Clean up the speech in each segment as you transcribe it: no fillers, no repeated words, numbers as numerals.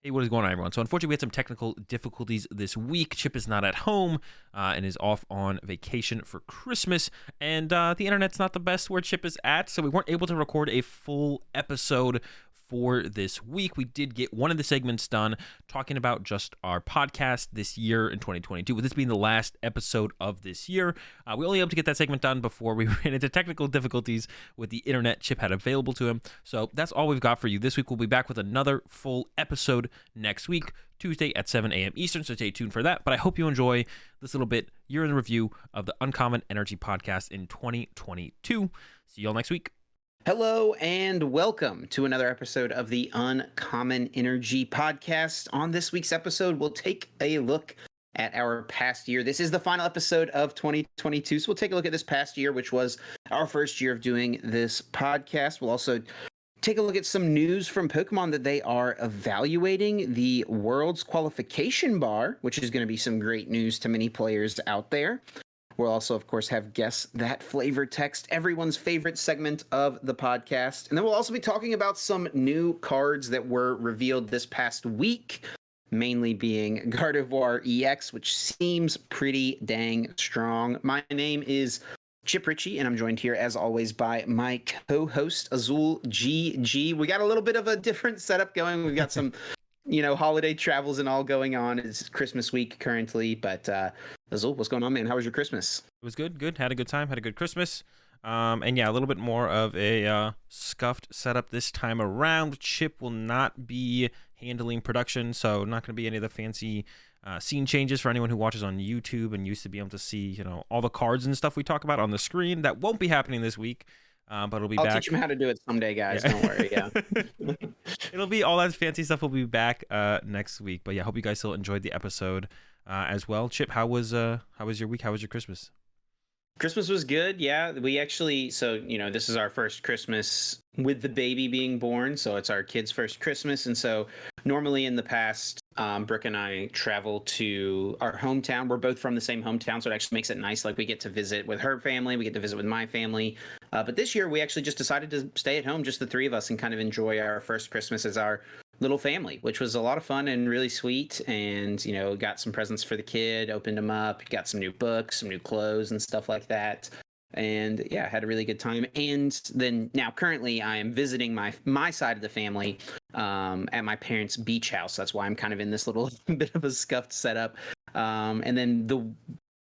Hey, what is going on, everyone? So, unfortunately, we had some technical difficulties this week. Chip is not at home and is off on vacation for Christmas. And the internet's not the best where Chip is at, so we weren't able to record a full episode for this week. We did get one of the segments done talking about just our podcast this year in 2022, with this being the last episode of this year. We only able to get that segment done before we ran into technical difficulties with the internet Chip had available to him. So that's all we've got for you this week. We'll be back with another full episode next week, Tuesday at 7 a.m. Eastern, so stay tuned for that. But I hope you enjoy this little bit year in review of the Uncommon Energy podcast in 2022. See you all next week. Hello and welcome to another episode of the Uncommon Energy podcast. On this week's episode, we'll take a look at our past year. This is the final episode of 2022, so we'll take a look at this past year, which was our first year of doing this podcast. We'll also take a look at some news from Pokemon that they are evaluating the World's Qualification Bar, which is going to be some great news to many players out there. We'll also, of course, have Guess That Flavor Text, everyone's favorite segment of the podcast. And then we'll also be talking about some new cards that were revealed this past week, mainly being Gardevoir EX, which seems pretty dang strong. My name is Chip Ritchie, and I'm joined here, as always, by my co-host, Azul GG. We got a little bit of a different setup going. We've got some holiday travels and all going on. It's Christmas week currently, but Azul, what's going on, man? How was your Christmas? It was good. Had a good time. Had a good Christmas. And yeah, a little bit more of a scuffed setup this time around. Chip will not be handling production, so not going to be any of the fancy scene changes for anyone who watches on YouTube and used to be able to see, all the cards and stuff we talk about on the screen. That won't be happening this week. But it'll be back. I'll teach him how to do it someday, guys. Yeah. Don't worry. Yeah. It'll be all that fancy stuff. Will be back next week. But yeah, hope you guys still enjoyed the episode as well. Chip, how was your week? How was your Christmas? Christmas was good. Yeah, we actually, this is our first Christmas with the baby being born. So it's our kid's first Christmas. And so normally in the past, Brooke and I travel to our hometown. We're both from the same hometown, so it actually makes it nice. Like, we get to visit with her family, we get to visit with my family. But this year, we actually just decided to stay at home, just the three of us, and kind of enjoy our first Christmas as our little family, which was a lot of fun and really sweet. And, got some presents for the kid, opened them up, got some new books, some new clothes and stuff like that. And yeah, had a really good time. And then now currently I am visiting my side of the family at my parents' beach house. That's why I'm kind of in this little bit of a scuffed setup. And then the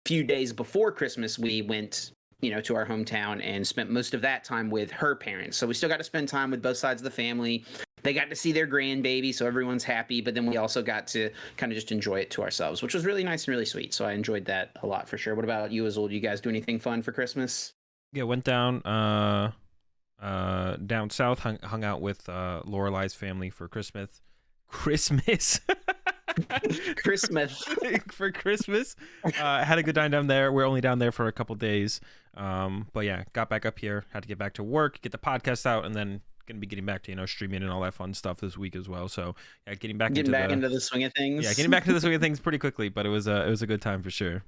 few days before Christmas, we went to our hometown and spent most of that time with her parents. So we still got to spend time with both sides of the family. They got to see their grandbaby, so everyone's happy. But then we also got to kind of just enjoy it to ourselves, which was really nice and really sweet. So I enjoyed that a lot for sure. What about you, Azul? Do you guys do anything fun for Christmas? Yeah, went down down south, hung out with Lorelei's family for Christmas. Christmas. For Christmas. Had a good time down there. We're only down there for a couple days. But yeah, got back up here, had to get back to work, get the podcast out, and then gonna be getting back to streaming and all that fun stuff this week as well. So yeah, getting back into the swing of things. Yeah, getting back into the swing of things pretty quickly, but it was a good time for sure.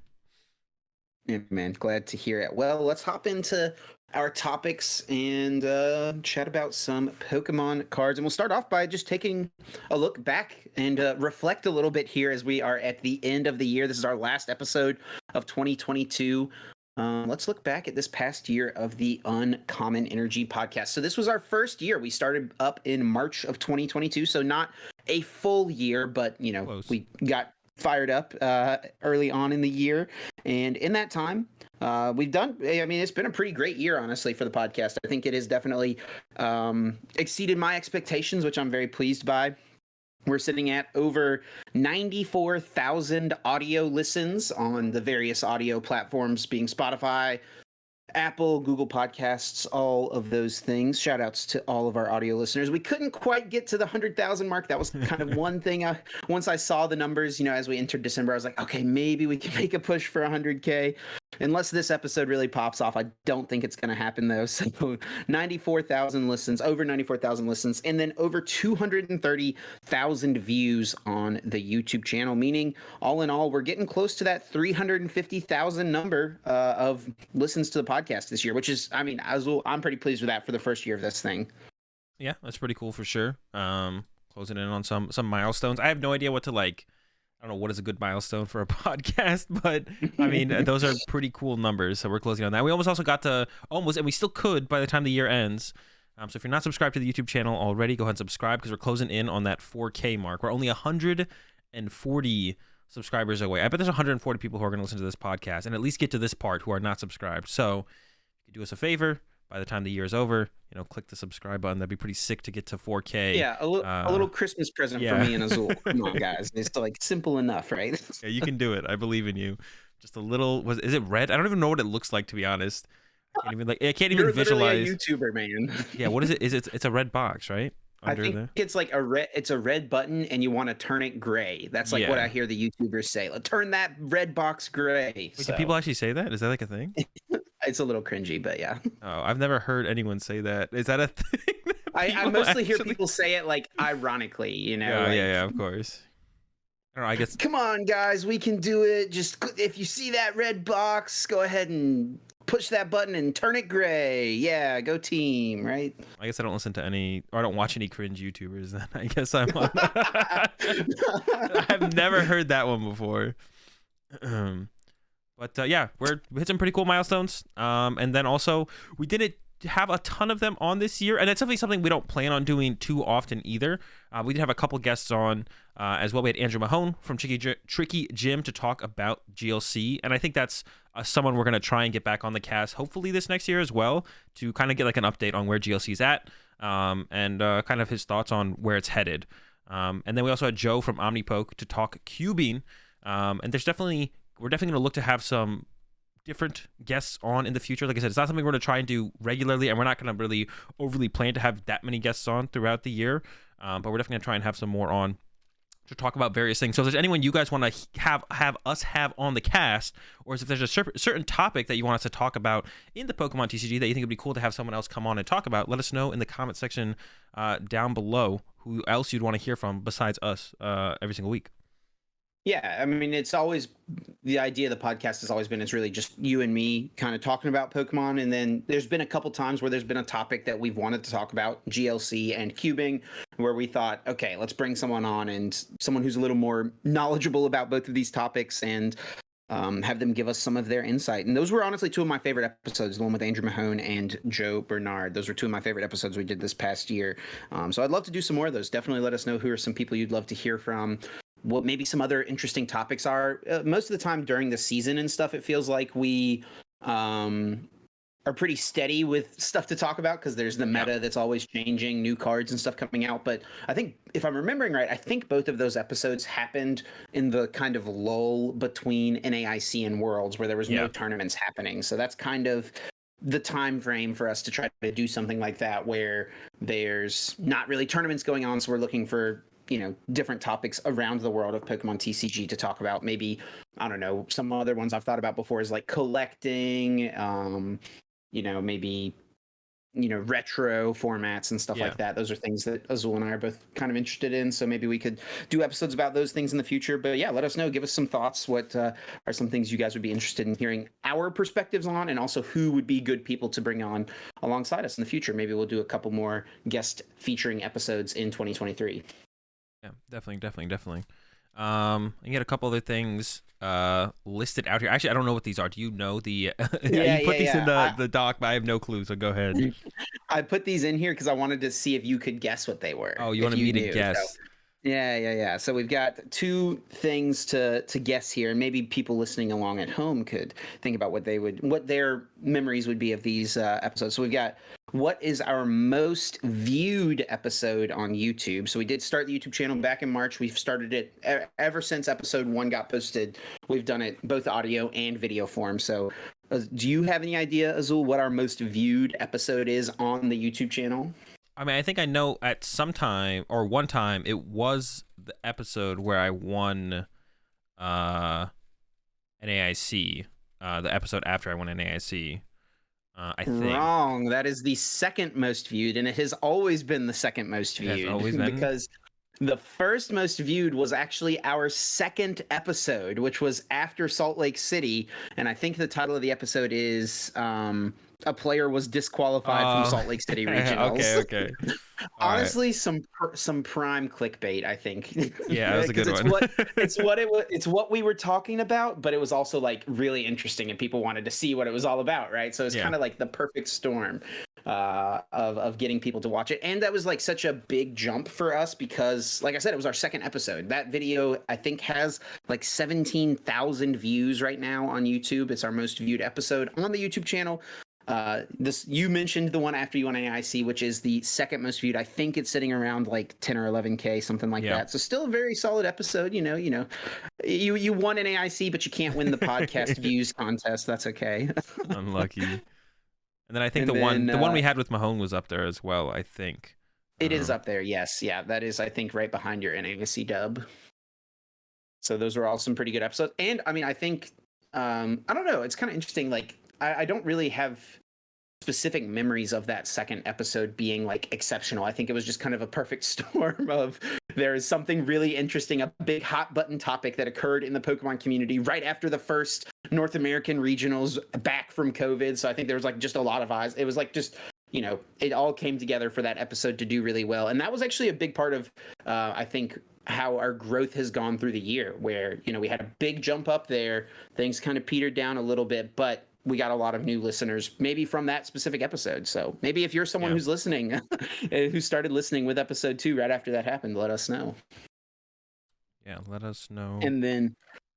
Yeah, man, glad to hear it. Well, let's hop into our topics and chat about some Pokemon cards. And we'll start off by just taking a look back and reflect a little bit here as we are at the end of the year. This is our last episode of 2022. Let's look back at this past year of the Uncommon Energy podcast. So this was our first year. We started up in March of 2022, so not a full year, but, Close. We got fired up early on in the year. And in that time, it's been a pretty great year, honestly, for the podcast. I think it has definitely exceeded my expectations, which I'm very pleased by. We're sitting at over 94,000 audio listens on the various audio platforms, being Spotify, Apple, Google Podcasts, all of those things. Shout outs to all of our audio listeners. We couldn't quite get to the 100,000 mark. That was kind of one thing. Once I saw the numbers, as we entered December, I was like, okay, maybe we can make a push for 100K. Unless this episode really pops off, I don't think it's going to happen, though. So 94,000 listens, over 94,000 listens, and then over 230,000 views on the YouTube channel, meaning all in all, we're getting close to that 350,000 number of listens to the podcast this year, which is, I'm pretty pleased with that for the first year of this thing. Yeah, that's pretty cool for sure. closing in on some milestones. I have no idea what to like. I don't know what is a good milestone for a podcast, but I mean those are pretty cool numbers. So we're closing on that. We almost also got to almost, and we still could by the time the year ends. So if you're not subscribed to the YouTube channel already, go ahead and subscribe because we're closing in on that 4K mark. We're only 140 subscribers away. I bet there's 140 people who are going to listen to this podcast and at least get to this part who are not subscribed. So if you do us a favor, by the time the year is over, click the subscribe button. That'd be pretty sick to get to 4K. Yeah, a little Christmas present for me and Azul. Come on, guys. It's like simple enough, right? Yeah, you can do it. I believe in you. Just a little. Is it red? I don't even know what it looks like, to be honest. I can't even visualize. You're a YouTuber, man. Yeah, what is it? It's a red box, right? I think it's like it's a red button, and you want to turn it gray. That's like what I hear the YouTubers say. Like, turn that red box gray. Wait, do people actually say that? Is that like a thing? It's a little cringy, but yeah. Oh, I've never heard anyone say that. Is that a thing? I mostly hear people say it like ironically, Yeah, of course. I don't know, I guess. Come on, guys, we can do it. Just if you see that red box, go ahead and push that button and turn it gray. Yeah, go team, right? I guess I don't listen to any, or I don't watch any cringe YouTubers. Then I guess I'm on. I've never heard that one before. But yeah, we hit some pretty cool milestones. And then also we didn't have a ton of them on this year, and it's definitely something we don't plan on doing too often either. We did have a couple guests on as well. We had Andrew Mahone from Tricky Jim to talk about GLC, and I think that's someone we're going to try and get back on the cast hopefully this next year as well, to kind of get like an update on where GLC's at, and kind of his thoughts on where it's headed. And then we also had Joe from OmniPoke to talk cubing, and we're definitely going to look to have some different guests on in the future. Like I said, it's not something we're going to try and do regularly, and we're not going to really overly plan to have that many guests on throughout the year, but we're definitely going to try and have some more on to talk about various things. So if there's anyone you guys want to have us have on the cast, or if there's a certain topic that you want us to talk about in the Pokemon TCG that you think would be cool to have someone else come on and talk about, let us know in the comment section down below who else you'd want to hear from besides us every single week. Yeah, I mean, it's always the idea of the podcast has always been it's really just you and me kind of talking about Pokemon. And then there's been a couple times where there's been a topic that we've wanted to talk about, GLC and cubing, where we thought, okay, let's bring someone on and someone who's a little more knowledgeable about both of these topics and have them give us some of their insight. And those were honestly two of my favorite episodes, the one with Andrew Mahone and Joe Bernard. Those were two of my favorite episodes we did this past year. So I'd love to do some more of those. Definitely let us know who are some people you'd love to hear from. What maybe some other interesting topics are. Most of the time during the season and stuff, it feels like we are pretty steady with stuff to talk about because there's the meta that's always changing, new cards and stuff coming out. But I think, if I'm remembering right, I think both of those episodes happened in the kind of lull between NAIC and Worlds where there was no tournaments happening. So that's kind of the time frame for us to try to do something like that where there's not really tournaments going on. So we're looking for different topics around the world of Pokemon TCG to talk about. Maybe, I don't know, some other ones I've thought about before is like collecting, maybe, retro formats and stuff like that. Those are things that Azul and I are both kind of interested in. So maybe we could do episodes about those things in the future. But yeah, let us know. Give us some thoughts. What are some things you guys would be interested in hearing our perspectives on, and also who would be good people to bring on alongside us in the future. Maybe we'll do a couple more guest featuring episodes in 2023. Yeah, definitely. I get a couple other things listed out here. Actually, I don't know what these are. Do you know the? You put these in the doc, but I have no clue. So go ahead. I put these in here because I wanted to see if you could guess what they were. Oh, you wanted me to guess? So, yeah. So we've got two things to guess here, and maybe people listening along at home could think about what their memories would be of these episodes. So we've got, what is our most viewed episode on YouTube? So we did start the YouTube channel back in March. We've started it ever since episode 1 got posted. We've done it both audio and video form. So do you have any idea, Azul, what our most viewed episode is on the YouTube channel? I mean, I think I know at some time or one time it was the episode where I won an AIC, the episode after I won an AIC. I think. Wrong. That is the second most viewed, and it has always been the second most viewed. It has always been? Because the first most viewed was actually our second episode, which was after Salt Lake City, and I think the title of the episode is a player was disqualified from Salt Lake City Regionals. Okay. All right. Honestly, some prime clickbait, I think. Yeah, that was a good it's one. it's what we were talking about, but it was also like really interesting, and people wanted to see what it was all about, right? So it's Yeah. kind of like the perfect storm of getting people to watch it. And that was like such a big jump for us because, like I said, it was our second episode. That video I think has like 17,000 views right now on YouTube. It's our most viewed episode on the YouTube channel. This, you mentioned the one after you won AIC, which is the second most viewed. I think it's sitting around like 10 or 11K, something like that. So still a very solid episode. You won an AIC, but you can't win the podcast views contest. That's okay. Unlucky. And then I think the one we had with Mahone was up there as well, I think. It is up there, yes. Yeah, that is, I think, right behind your NAIC dub. So those were all some pretty good episodes. And I mean, I think, I don't know, it's kind of interesting. Like, I don't really have specific memories of that second episode being like exceptional. I think it was just kind of a perfect storm of there is something really interesting, a big hot button topic that occurred in the Pokemon community right after the first North American regionals back from COVID. So I think there was like just a lot of eyes. It was like just, it all came together for that episode to do really well. And that was actually a big part of, I think, how our growth has gone through the year, where, we had a big jump up there. Things kind of petered down a little bit, but we got a lot of new listeners, maybe from that specific episode. So maybe if you're someone who's listening, who started listening with episode 2 right after that happened, let us know. Yeah, let us know. And then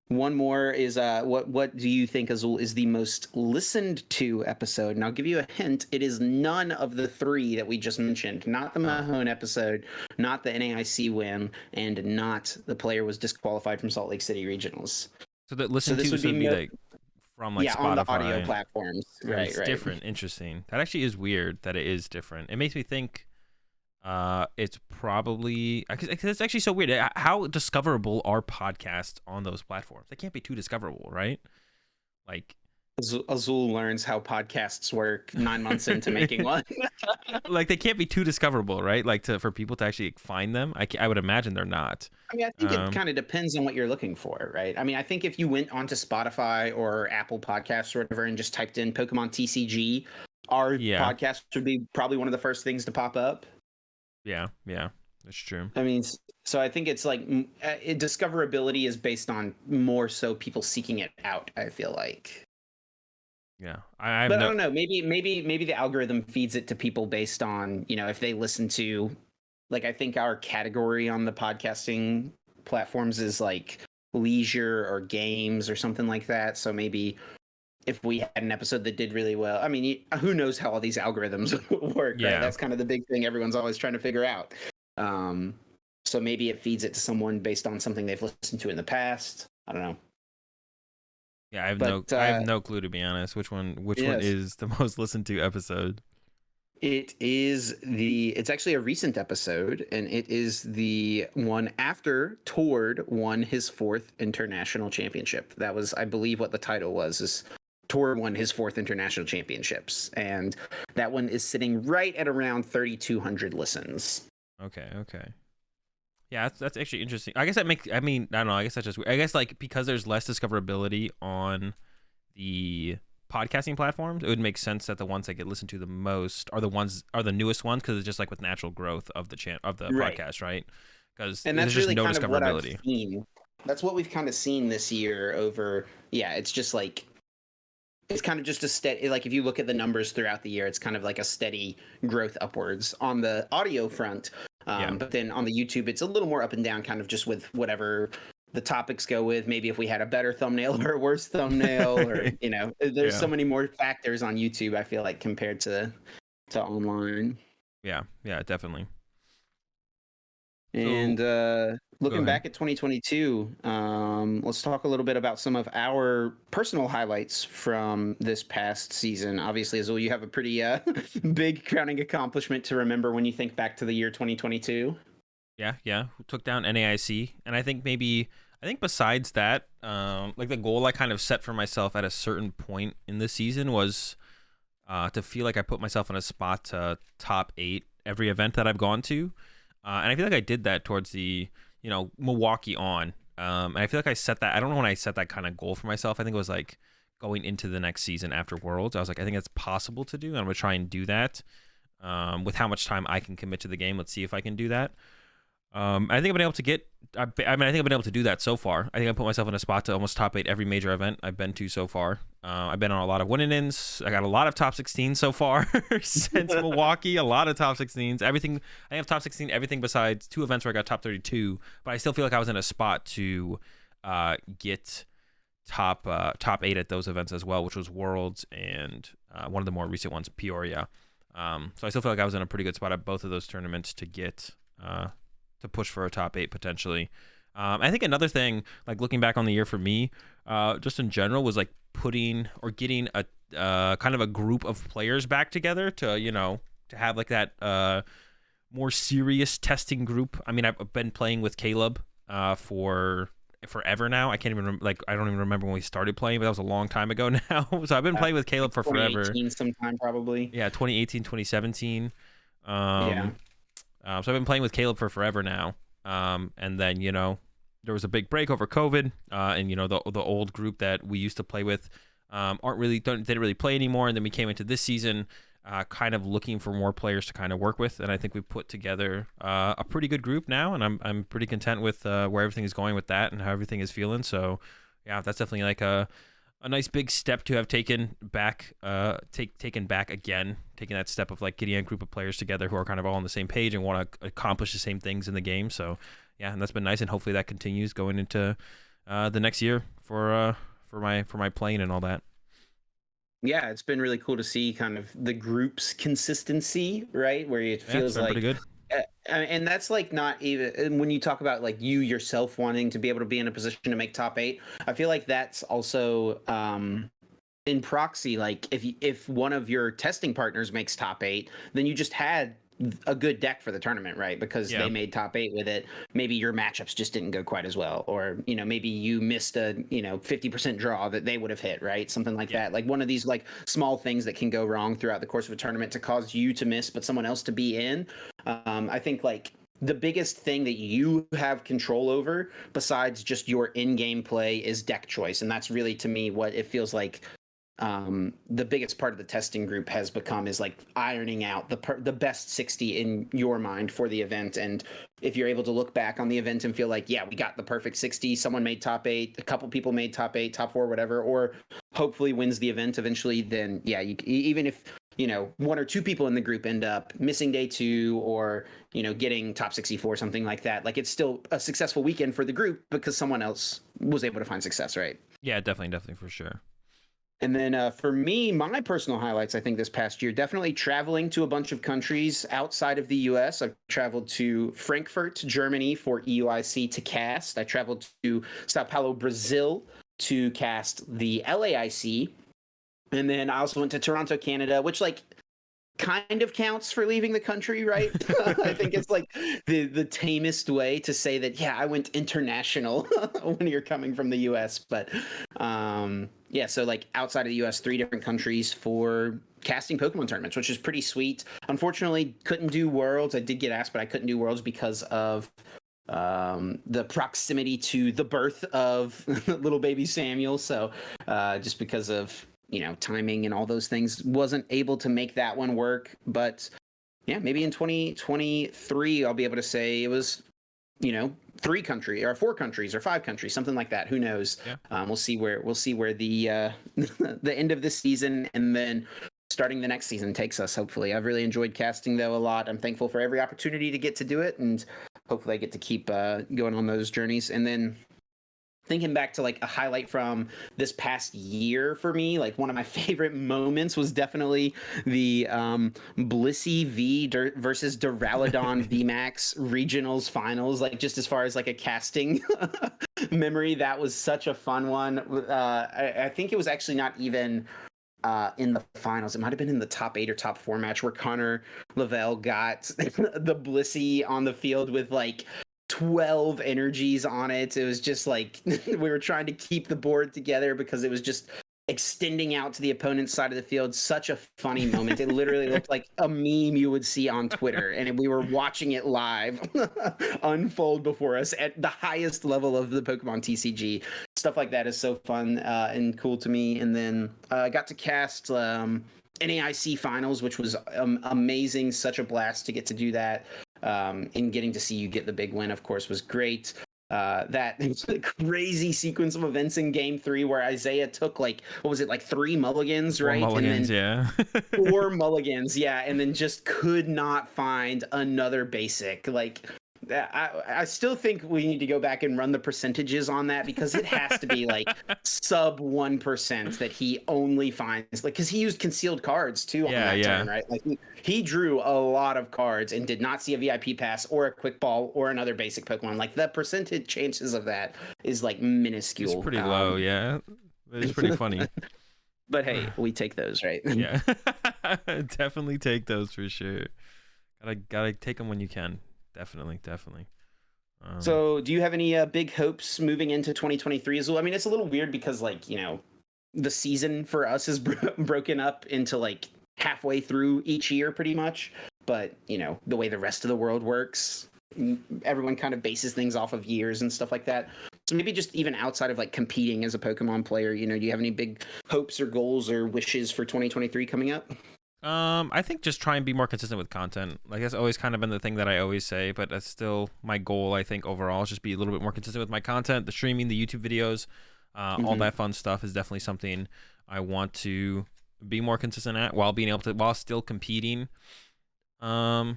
one more is what do you think, Azul, is the most listened to episode? And I'll give you a hint. It is none of the 3 that we just mentioned. Not the Mahone episode, not the NAIC win, and not the player was disqualified from Salt Lake City Regionals. So that listen to would be like from like Spotify. On the audio platforms. Right, it's different. Interesting. That actually is weird that it is different. It makes me think it's probably, because it's actually so weird. How discoverable are podcasts on those platforms? They can't be too discoverable, right? Like, Azul learns how podcasts work 9 months into making one. Like, they can't be too discoverable, right? Like, for people to actually find them. I would imagine they're not. I mean, I think it kind of depends on what you're looking for, right? I mean, I think if you went onto Spotify or Apple Podcasts or whatever and just typed in Pokemon TCG, our podcast would be probably one of the first things to pop up. Yeah, that's true. I mean, so I think it's like discoverability is based on more so people seeking it out, I feel like. Yeah, I don't know. Maybe the algorithm feeds it to people based on, if they listen to, like, I think our category on the podcasting platforms is like leisure or games or something like that. So maybe if we had an episode that did really well, I mean, who knows how all these algorithms work, right? That's kind of the big thing everyone's always trying to figure out. So maybe it feeds it to someone based on something they've listened to in the past. I don't know. Yeah, I have no clue, to be honest. Which one is the most listened to episode? It's actually a recent episode, and it is the one after Tord won his 4th international championship. That was, I believe, what the title was, is Tord won his 4th international championships. And that one is sitting right at around 3,200 listens. Okay. Yeah, that's actually interesting. I guess that makes, I mean, I don't know. I guess that's just weird. I guess, like, because there's less discoverability on the podcasting platforms, it would make sense that the ones that get listened to the most are the newest ones, because it's just like with natural growth of the podcast, right? Because there's just no discoverability. That's what we've kind of seen this year over. Yeah, it's just like, it's kind of just a steady, like, if you look at the numbers throughout the year, it's kind of like a steady growth upwards on the audio front. But then on the YouTube, it's a little more up and down, kind of just with whatever the topics go with. Maybe if we had a better thumbnail or a worse thumbnail, or, there's so many more factors on YouTube, I feel like, compared to online. Yeah, definitely. And looking back at 2022, let's talk a little bit about some of our personal highlights from this past season. Obviously, Azul, you have a pretty big crowning accomplishment to remember when you think back to the year 2022. Yeah. We took down NAIC, and I think besides that, like, the goal I kind of set for myself at a certain point in the season was to feel like I put myself in a spot to top 8 every event that I've gone to. And I feel like I did that towards the, Milwaukee on. And I feel like I set that, I don't know when I set that kind of goal for myself. I think it was like going into the next season after Worlds. I was like, I think it's possible to do, and I'm gonna try and do that with how much time I can commit to the game. Let's see if I can do that. I think I've been able to get. I think I've been able to do that so far. I think I put myself in a spot to almost top 8 every major event I've been to so far. I've been on a lot of win-ins. I got a lot of top 16 so far since Milwaukee. A lot of top 16s. Everything. I have top 16 everything besides 2 events where I got top 32. But I still feel like I was in a spot to get top 8 at those events as well, which was Worlds and one of the more recent ones, Peoria. So I still feel like I was in a pretty good spot at both of those tournaments to get. To push for a top 8 potentially. I think another thing, like looking back on the year for me, just in general, was like putting or getting a kind of a group of players back together to, to have like that more serious testing group. I mean, I've been playing with Caleb for forever now. I can't even I don't even remember when we started playing, but that was a long time ago now. So I've been playing with Caleb for forever. 2018 sometime probably. Yeah, 2018, 2017. Yeah. So I've been playing with Caleb for forever now. And then, there was a big break over COVID. And, the old group that we used to play with didn't really play anymore. And then we came into this season kind of looking for more players to kind of work with. And I think we put together a pretty good group now. And I'm pretty content with where everything is going with that and how everything is feeling. So, yeah, that's definitely like a nice big step to have taken back again, taking that step of like getting a group of players together who are kind of all on the same page and want to accomplish the same things in the game. So yeah, and that's been nice, and hopefully that continues going into the next year for my playing and all that. Yeah, it's been really cool to see kind of the group's consistency, right? Where it feels like pretty good. And that's like not even when you talk about like you yourself wanting to be able to be in a position to make top 8. I feel like that's also in proxy. Like if one of your testing partners makes top 8, then you just had a good deck for the tournament, right? Because they made top 8 with it. Maybe your matchups just didn't go quite as well, or maybe you missed a 50% draw that they would have hit, right? Something like that. Like one of these like small things that can go wrong throughout the course of a tournament to cause you to miss but someone else to be in. I think like the biggest thing that you have control over besides just your in-game play is deck choice, and that's really to me what it feels like the biggest part of the testing group has become, is like ironing out the best 60 in your mind for the event. And if you're able to look back on the event and feel like, yeah, we got the perfect 60, someone made top 8, a couple people made top 8, top 4, whatever, or hopefully wins the event eventually, then yeah, even if 1 or 2 people in the group end up missing day 2 or getting top 64, something like that, like it's still a successful weekend for the group because someone else was able to find success, right? Yeah, definitely for sure. And then for me, my personal highlights, I think this past year, definitely traveling to a bunch of countries outside of the U.S. I've traveled to Frankfurt, Germany for EUIC to cast. I traveled to Sao Paulo, Brazil to cast the LAIC. And then I also went to Toronto, Canada, which like kind of counts for leaving the country, right? I think it's like the tamest way to say that, yeah, I went international when you're coming from the US. But yeah, so like outside of the US, 3 different countries for casting Pokemon tournaments, which is pretty sweet. Unfortunately, couldn't do Worlds. I did get asked, but I couldn't do Worlds because of the proximity to the birth of little baby Samuel. So just because of timing and all those things, wasn't able to make that one work. But yeah, maybe in 2023 I'll be able to say it was 3 countries or 4 countries or 5 countries, something like that. Who knows? We'll see where the the end of this season and then starting the next season takes us. Hopefully, I've really enjoyed casting though a lot. I'm thankful for every opportunity to get to do it, and hopefully I get to keep going on those journeys. And then thinking back to like a highlight from this past year for me, like one of my favorite moments was definitely the Blissey versus Duraludon VMAX regionals finals. Like just as far as like a casting memory, that was such a fun one. I think it was actually not even in the finals. It might have been in the top 8 or top 4 match where Connor Lavelle got the Blissey on the field with like 12 energies on it. It was just like we were trying to keep the board together because it was just extending out to the opponent's side of the field. Such a funny moment. It literally looked like a meme you would see on Twitter, and we were watching it live unfold before us at the highest level of the Pokemon TCG. stuff like that is so fun and cool to me. And then I got to cast NAIC finals, which was amazing. Such a blast to get to do that. And getting to see you get the big win, of course, was great. That crazy sequence of events in game 3 where Isaiah took like, what was it, like 3 mulligans, right? 4 mulligans, and then 4 mulligans, yeah, and then just could not find another basic. Like, I still think we need to go back and run the percentages on that, because it has to be like sub 1% that he only finds, like, because he used concealed cards too on that turn, right? Like he drew a lot of cards and did not see a VIP pass or a quick ball or another basic Pokemon. Like the percentage chances of that is like minuscule. It's pretty low, yeah. It's pretty funny. But hey, we take those, right? Yeah, definitely take those for sure. Gotta take them when you can. Definitely. So do you have any big hopes moving into 2023 as well? I mean, it's a little weird because, like, you know, the season for us is broken up into like halfway through each year pretty much. But, you know, the way the rest of the world works, everyone kind of bases things off of years and stuff like that. So maybe just even outside of like competing as a Pokemon player, you know, do you have any big hopes or goals or wishes for 2023 coming up? I think just try and be more consistent with content. Like that's always kind of been the thing that I always say, but that's still my goal. I think overall is just be a little bit more consistent with my content, the streaming, the YouTube videos, all that fun stuff is definitely something I want to be more consistent at while being able to, while still competing. Of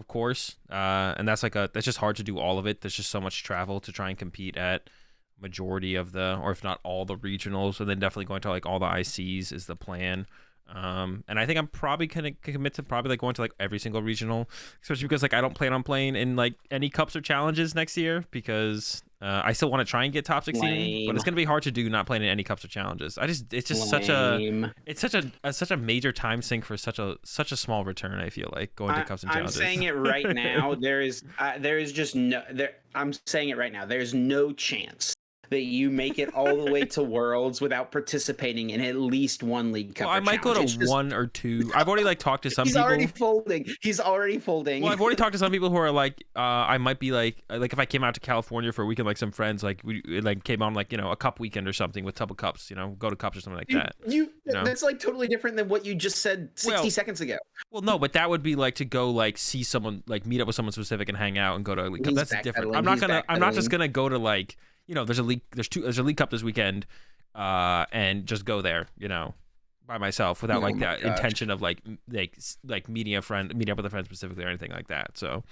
course, and that's just hard to do all of it. There's just so much travel to try and compete at majority of the, or if not all the regionals, and then definitely going to like all the ICs is the plan. And I think I'm probably gonna commit to probably like going to like every single regional, especially because like I don't plan on playing in like any cups or challenges next year, because I still want to try and get top 16, but it's gonna be hard to do not playing in any cups or challenges. It's just such a major time sink for such a small return. I feel like going to cups and challenges. I'm saying it right now. I'm saying it right now. There's no chance that you make it all the way to Worlds without participating in at least one League Cup. Well, I might go to 1 or 2. I've already like talked to some people. He's already folding. Well, I've already talked to some people who are like, I might be like if I came out to California for a weekend, like some friends, like we like came on like, you know, a cup weekend or something with Double Cups, you know, go to cups or something like that. You know? That's like totally different than what you just said 60 seconds ago. Well, no, but that would be like to go like see someone, like meet up with someone specific and hang out and go to a League Cup. That's different. I'm not just gonna go to like, you know, there's a League Cup this weekend, and just go there, you know, by myself without like that intention of like meeting up with a friend specifically or anything like that. So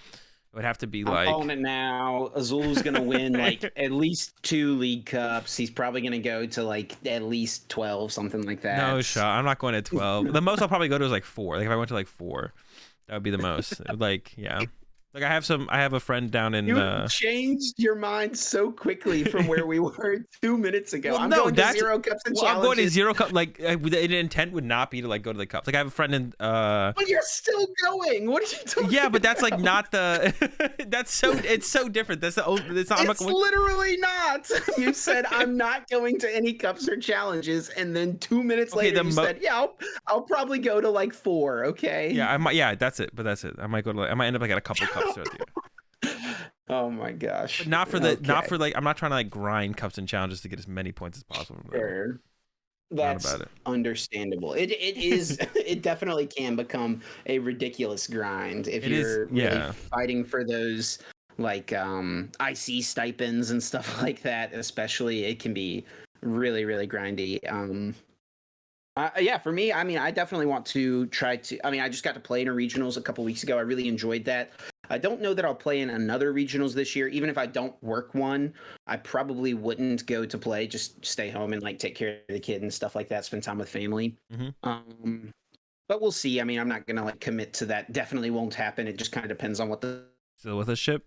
it would have to be I'm calling it now. Azul's gonna win like at least 2 League Cups. He's probably gonna go to like at least 12, something like that. No shot. I'm not going to 12. The most I'll probably go to is like 4. Like if I went to like 4, that would be the most. Like yeah. Like I have a friend down in. You changed your mind so quickly from where we were 2 minutes ago. Well, I'm going to 0 cups and challenges. I'm going to 0 cup. Like the intent would not be to like go to the cups. Like I have a friend in. But you're still going. What are you talking? Yeah, but that's like not the. It's so different. That's the. It's not. It's literally not. You said I'm not going to any cups or challenges, and then 2 minutes later you said, "Yeah, I'll probably go to like 4." Okay. Yeah, I might. Yeah, that's it. But that's it. I might go to. I might end up like at a couple cups. Oh my gosh. But not for like I'm not trying to like grind cups and challenges to get as many points as possible. Sure. That's understandable. It definitely can become a ridiculous grind if you're really fighting for those like IC stipends and stuff like that. Especially it can be really, really grindy. Yeah, for me, I mean, I definitely want to try to. I mean, I just got to play in a regionals a couple weeks ago. I really enjoyed that. I don't know that I'll play in another regionals this year. Even if I don't work one, I probably wouldn't go to play. Just stay home and like take care of the kid and stuff like that. Spend time with family. But we'll see. I mean, I'm not gonna like commit to that. Definitely won't happen. It just kind of depends on what the. Still with us, Chip?